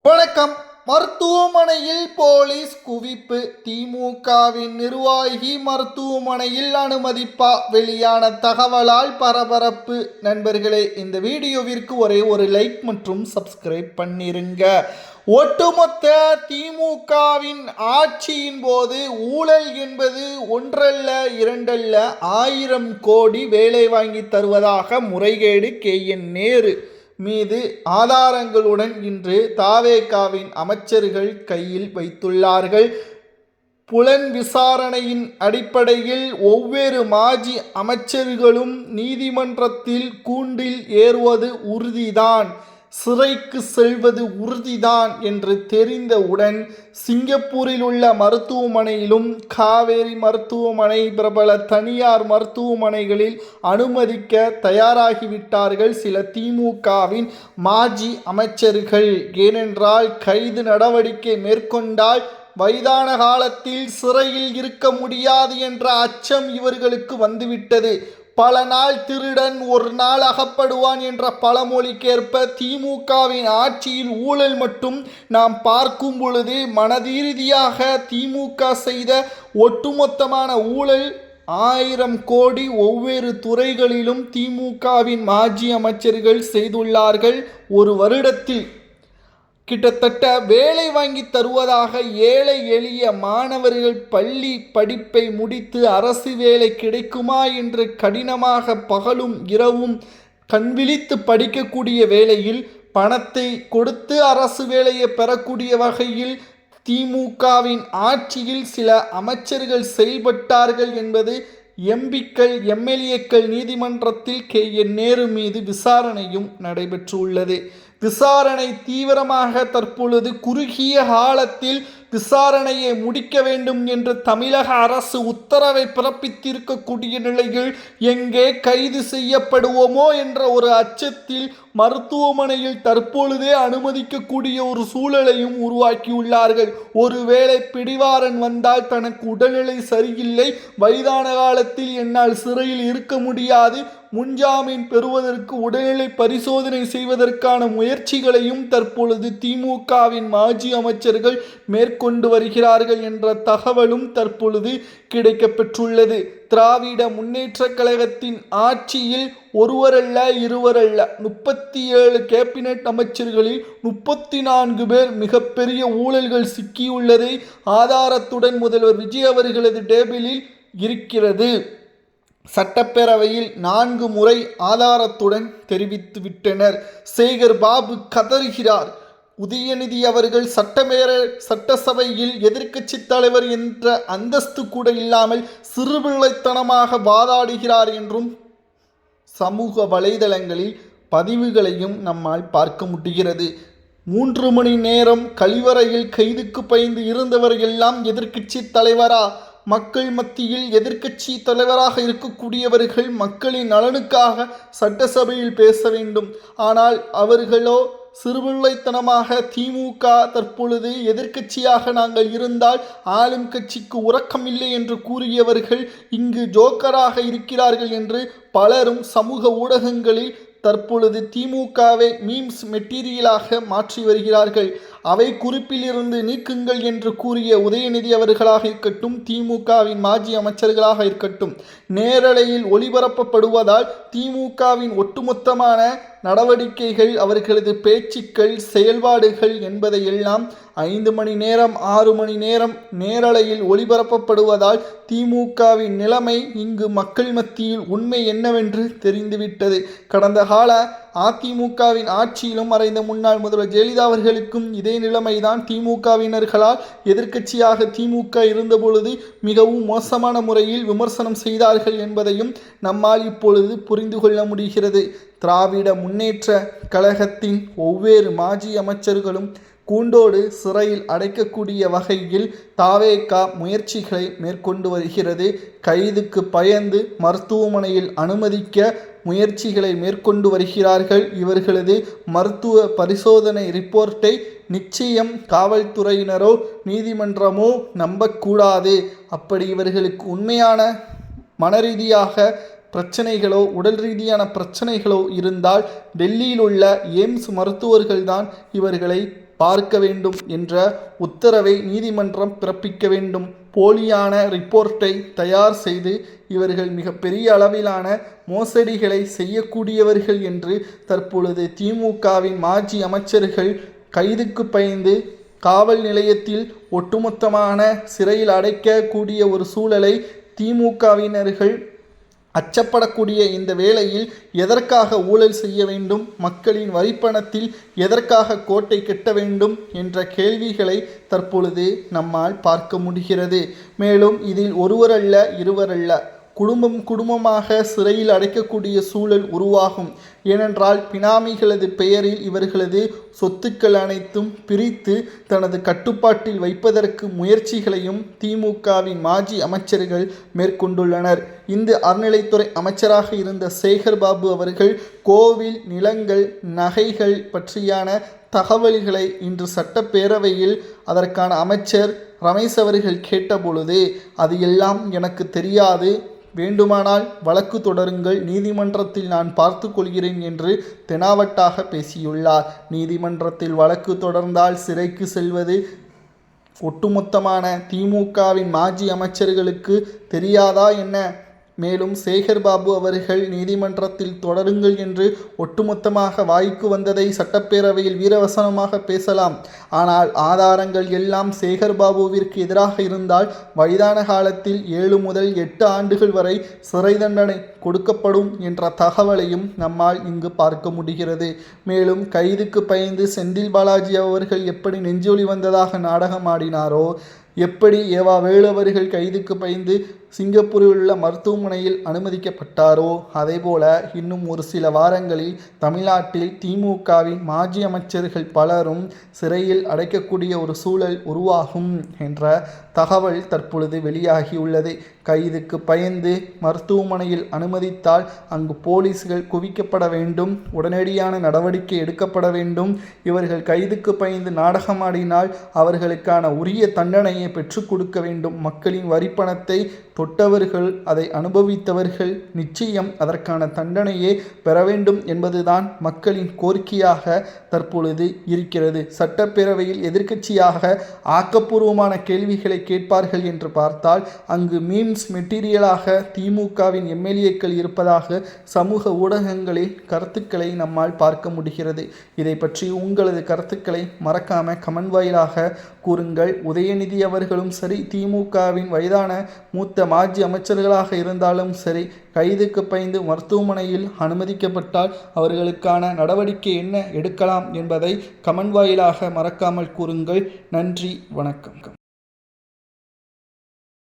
வணக்கம். மருத்துவமனையில் போலீஸ் குவிப்பு. திமுகவின் நிர்வாகி மருத்துவமனையில் அனுமதிப்பா? வெளியான தகவலால் பரபரப்பு. நண்பர்களே, இந்த வீடியோவிற்கு ஒரே ஒரு லைக் மற்றும் சப்ஸ்கிரைப் பண்ணிருங்க. ஒட்டுமொத்த திமுகவின் ஆட்சியின் போது ஊழல் என்பது ஒன்றல்ல இரண்டல்ல 1000 கோடி வேலை வாங்கி தருவதாக முறைகேடு KN நேரு மீது ஆதாரங்களுடன் இன்று தாவேகாவின் அமைச்சர்கள் கையில் வைத்துள்ளார்கள். புலன் விசாரணையின் அடிப்படையில் ஒவ்வொரு மாஜி அமைச்சர்களும் நீதிமன்றத்தில் கூண்டில் ஏறுவது உறுதிதான், சிறைக்கு செல்வது உறுதிதான் என்று தெரிந்தவுடன் சிங்கப்பூரில் உள்ள மருத்துவமனையிலும் காவேரி மருத்துவமனை பிரபல தனியார் மருத்துவமனைகளில் அனுமதிக்க தயாராகிவிட்டார்கள் சில திமுகவின் மாஜி அமைச்சர்கள். ஏனென்றால் கைது நடவடிக்கை மேற்கொண்டால் வயதான காலத்தில் சிறையில் இருக்க முடியாது என்ற அச்சம் இவர்களுக்கு வந்துவிட்டது. பல நாள் திருடன் ஒரு நாள் அகப்படுவான் என்ற பழமொழிக்கேற்ப திமுகவின் ஆட்சியில் ஊழல் மட்டும் நாம் பார்க்கும் பொழுது மனதீரீதியாக திமுக செய்த ஒட்டுமொத்தமான ஊழல் 1000 கோடி ஒவ்வொரு துறைகளிலும் திமுகவின் மாஜி அமைச்சர்கள் செய்துள்ளார்கள். ஒரு வருடத்தில் கிட்டத்தட்ட வேலை வாங்கி தருவதாக ஏழை எளிய மாணவர்கள் பள்ளி படிப்பை முடித்து அரசு வேலை கிடைக்குமா என்று கடினமாக பகலும் இரவும் கண்விழித்து படிக்கக்கூடிய வேளையில் பணத்தை கொடுத்து அரசு வேலையை பெறக்கூடிய வகையில் திமுகவின் ஆட்சியில் சில அமைச்சர்கள் செயல்பட்டார்கள் என்பது எம்பிக்கள் MLAக்கள் நீதிமன்றத்தில் KN நேரு மீது விசாரணையும் நடைபெற்றுள்ளது. விசாரணை தீவிரமாக தற்பொழுது குறுகிய காலத்தில் விசாரணையை முடிக்க வேண்டும் என்று தமிழக அரசு உத்தரவை பிறப்பித்திருக்கக்கூடிய நிலையில் எங்கே கைது செய்யப்படுவோமோ என்ற ஒரு அச்சத்தில் மருத்துவமனையில் தற்பொழுதே அனுமதிக்கக்கூடிய ஒரு சூழலையும் உருவாக்கியுள்ளார்கள். ஒருவேளை பிடிவாரன் வந்தால் தனக்கு உடல்நிலை சரியில்லை, வயதான காலத்தில் என்னால் சிறையில் இருக்க முடியாது, முன்ஜாமீன் பெறுவதற்கு உடல்நிலை பரிசோதனை செய்வதற்கான முயற்சிகளையும் தற்பொழுது திமுகவின் மாஜி அமைச்சர்கள் மேற்கொண்டு வருகிறார்கள் என்ற தகவலும் தற்பொழுது கிடைக்கப்பெற்றுள்ளது. திராவிட முன்னேற்ற கழகத்தின் ஆட்சியில் ஒருவரல்ல இருவரல்ல 37 கேபினட் அமைச்சர்களில் 34 பேர் மிகப்பெரிய ஊழல்கள் சிக்கியுள்ளதை ஆதாரத்துடன் முதல்வர் விஜய் அவர்களது டேபிளில் இருக்கிறது. சட்டப்பேரவையில் 4 முறை ஆதாரத்துடன் தெரிவித்துவிட்டனர். சேகர் பாபு கதறுகிறார். உதயநிதி அவர்கள் சட்டசபையில் எதிர்க்கட்சி தலைவர் என்ற அந்தஸ்து கூட இல்லாமல் சிறுபிள்ளைத்தனமாக வாதாடுகிறார் என்றும் சமூக வலைதளங்களில் பதிவுகளையும் நம்மால் பார்க்க முடிகிறது. 3 மணி நேரம் கழிவறையில் கைதுக்கு பயந்து இருந்தவர் எல்லாம் எதிர்க்கட்சி தலைவரா? மக்கள் மத்தியில் எதிர்க்கட்சி தலைவராக இருக்கக்கூடியவர்கள் மக்களின் நலனுக்காக சட்டசபையில் பேச வேண்டும். ஆனால் அவர்களோ சிறுபிள்ளைத்தனமாக திமுக தற்பொழுது எதிர்க்கட்சியாக நாங்கள் இருந்தால் ஆளும் கட்சிக்கு உறக்கம் இல்லை என்று கூறியவர்கள் இங்கு ஜோக்கராக இருக்கிறார்கள் என்று பலரும் சமூக ஊடகங்களில் தற்பொழுது திமுகவை மீம்ஸ் மெட்டீரியலாக மாற்றி வருகிறார்கள். அவை குறிப்பிலிருந்து நீக்குங்கள் என்று கூறிய உதயநிதி அவர்களாக இருக்கட்டும், திமுகவின் மாஜி அமைச்சர்களாக இருக்கட்டும், நேரலையில் ஒளிபரப்பப்படுவதால் திமுகவின் ஒட்டுமொத்தமான நடவடிக்கைகள், அவர்களது பேச்சுக்கள், செயல்பாடுகள் என்பதையெல்லாம் 5 மணி நேரம் 6 மணி நேரம் நேரலையில் ஒளிபரப்பப்படுவதால் திமுகவின் நிலைமை இங்கு மக்கள் மத்தியில் உண்மை என்னவென்று தெரிந்துவிட்டது. கடந்த கால அதிமுகவின் ஆட்சியிலும் மறைந்த முன்னாள் முதல்வர் ஜெயலலிதா அவர்களுக்கும் இதே நிலைமைதான். திமுகவினர்களால் எதிர்க்கட்சியாக திமுக இருந்தபொழுது மிகவும் மோசமான முறையில் விமர்சனம் செய்தார்கள் என்பதையும் நம்மால் இப்பொழுது புரிந்து கொள்ள முடிகிறது. திராவிட முன்னேற்ற கழகத்தின் ஒவ்வொரு மாஜி அமைச்சர்களும் கூண்டோடு சிறையில் அடைக்கக்கூடிய வகையில் தாவேகா முயற்சிகளை மேற்கொண்டு வருகிறது. கைதுக்கு பயந்து மருத்துவமனையில் அனுமதிக்க முயற்சிகளை மேற்கொண்டு வருகிறார்கள். இவர்களது மருத்துவ பரிசோதனை ரிப்போர்ட்டை நிச்சயம் காவல்துறையினரோ நீதிமன்றமோ நம்பக்கூடாது. அப்படி இவர்களுக்கு உண்மையான மனரீதியாக பிரச்சனைகளோ உடல் ரீதியான பிரச்சனைகளோ இருந்தால் டெல்லியில் உள்ள எய்ம்ஸ் மருத்துவர்கள்தான் இவர்களை பார்க்க வேண்டும் என்ற உத்தரவை நீதிமன்றம் பிறப்பிக்க வேண்டும். போலியான ரிப்போர்ட்டை தயார் செய்து இவர்கள் மிகப்பெரிய அளவிலான மோசடிகளை செய்யக்கூடியவர்கள் என்று தற்பொழுது திமுகவின் மாஜி அமைச்சர்கள் கைதுக்கு பயந்து காவல் நிலையத்தில் ஒட்டுமொத்தமான சிறையில் அடைக்கக்கூடிய ஒரு சூழலை திமுகவினர்கள் அச்சப்படக்கூடிய இந்த வேளையில் எதற்காக ஊழல் செய்ய வேண்டும், மக்களின் வரிப்பணத்தில் எதற்காக கோட்டை கட்ட வேண்டும் என்ற கேள்விகளை தற்பொழுது நம்மால் பார்க்க முடிகிறது. மேலும் இதில் ஒருவரல்ல இருவரல்ல, குடும்பமாக சிறையில் அடைக்கக்கூடிய சூழல் உருவாகும். ஏனென்றால் பினாமிகளது பெயரில் இவர்களது சொத்துக்கள் அனைத்தும் பிரித்து தனது கட்டுப்பாட்டில் வைப்பதற்கு முயற்சிகளையும் திமுகவின் மாஜி அமைச்சர்கள் மேற்கொண்டுள்ளனர். இந்து அறநிலைத்துறை அமைச்சராக இருந்த சேகர் பாபு அவர்கள் கோவில் நிலங்கள் நகைகள் பற்றியான தகவல்களை இன்று சட்டப்பேரவையில் அதற்கான அமைச்சர் ரமேஷ் அவர்கள் கேட்டபொழுது, அது எல்லாம் எனக்கு தெரியாது, வேண்டுமானால் வழக்கு தொடருங்கள், நீதிமன்றத்தில் நான் பார்த்து கொள்கிறேன் என்று தெனாவட்டாக பேசியுள்ளார். நீதிமன்றத்தில் வழக்கு தொடர்ந்தால் சிறைக்கு செல்வது ஒட்டுமொத்தமான திமுகவின் மாஜி அமைச்சர்களுக்கு தெரியாதா என்ன? மேலும் சேகர் பாபு அவர்கள் நீதிமன்றத்தில் தொடருங்கள் என்று ஒட்டுமொத்தமாக வாய்க்கு வந்ததை சட்டப்பேரவையில் வீரவசனமாக பேசலாம். ஆனால் ஆதாரங்கள் எல்லாம் சேகர் பாபுவிற்கு எதிராக இருந்தால் வயதான காலத்தில் 7 முதல் 8 ஆண்டுகள் வரை சிறை தண்டனை கொடுக்கப்படும் என்ற தகவலையும் நம்மால் இங்கு பார்க்க முடிகிறது. மேலும் கைதுக்கு பயந்து செந்தில் பாலாஜி அவர்கள் எப்படி நெஞ்சொலி வந்ததாக நாடகம் ஆடினாரோ, எப்படி ஏவா வேலு அவர்கள் கைதுக்கு பயந்து சிங்கப்பூரில் உள்ள மருத்துவமனையில் அனுமதிக்கப்பட்டாரோ, அதேபோல இன்னும் ஒரு சில வாரங்களில் தமிழ்நாட்டில் திமுகவின் மாஜி அமைச்சர்கள் பலரும் சிறையில் அடைக்கக்கூடிய ஒரு சூழல் உருவாகும் என்ற தகவல் தற்பொழுது வெளியாகியுள்ளது. கைதுக்கு பயந்து மருத்துவமனையில் அனுமதித்தால் அங்கு போலீஸ்கள் குவிக்கப்பட வேண்டும், உடனடியான நடவடிக்கை எடுக்கப்பட வேண்டும். இவர்கள் கைதுக்கு பயந்து நாடகமாடினால் அவர்களுக்கான உரிய தண்டனையை பெற்றுக் கொடுக்க வேண்டும். மக்களின் வரிப்பணத்தை தொட்டவர்கள், அதை அனுபவித்தவர்கள் நிச்சயம் அதற்கான தண்டனையை பெற வேண்டும் என்பதுதான் மக்களின் கோரிக்கையாக தற்பொழுது இருக்கிறது. சட்டப்பேரவையில் எதிர்க்கட்சியாக ஆக்கப்பூர்வமான கேள்விகளை கேட்பார்கள் என்று பார்த்தால் அங்கு மீம்ஸ் மெட்டீரியலாக திமுகவின் எம்எல்ஏக்கள் இருப்பதாக சமூக ஊடகங்களில் கருத்துக்களை நம்மால் பார்க்க முடிகிறது. இதை பற்றி உங்களது கருத்துக்களை மறக்காம கமெண்ட் வாயிலாக கூறுங்கள். உதயநிதி அவர்களும் சரி, திமுகவின் வயதான மூத்த மாஜி அமைச்சர்களாக இருந்தாலும் சரி, கைதுக்கு பயந்து மருத்துவமனையில் அனுமதிக்கப்பட்டால் அவர்களுக்கான நடவடிக்கை என்ன எடுக்கலாம் என்பதை கமெண்ட் வாயிலாக மறக்காமல் கூறுங்கள். நன்றி, வணக்கம்.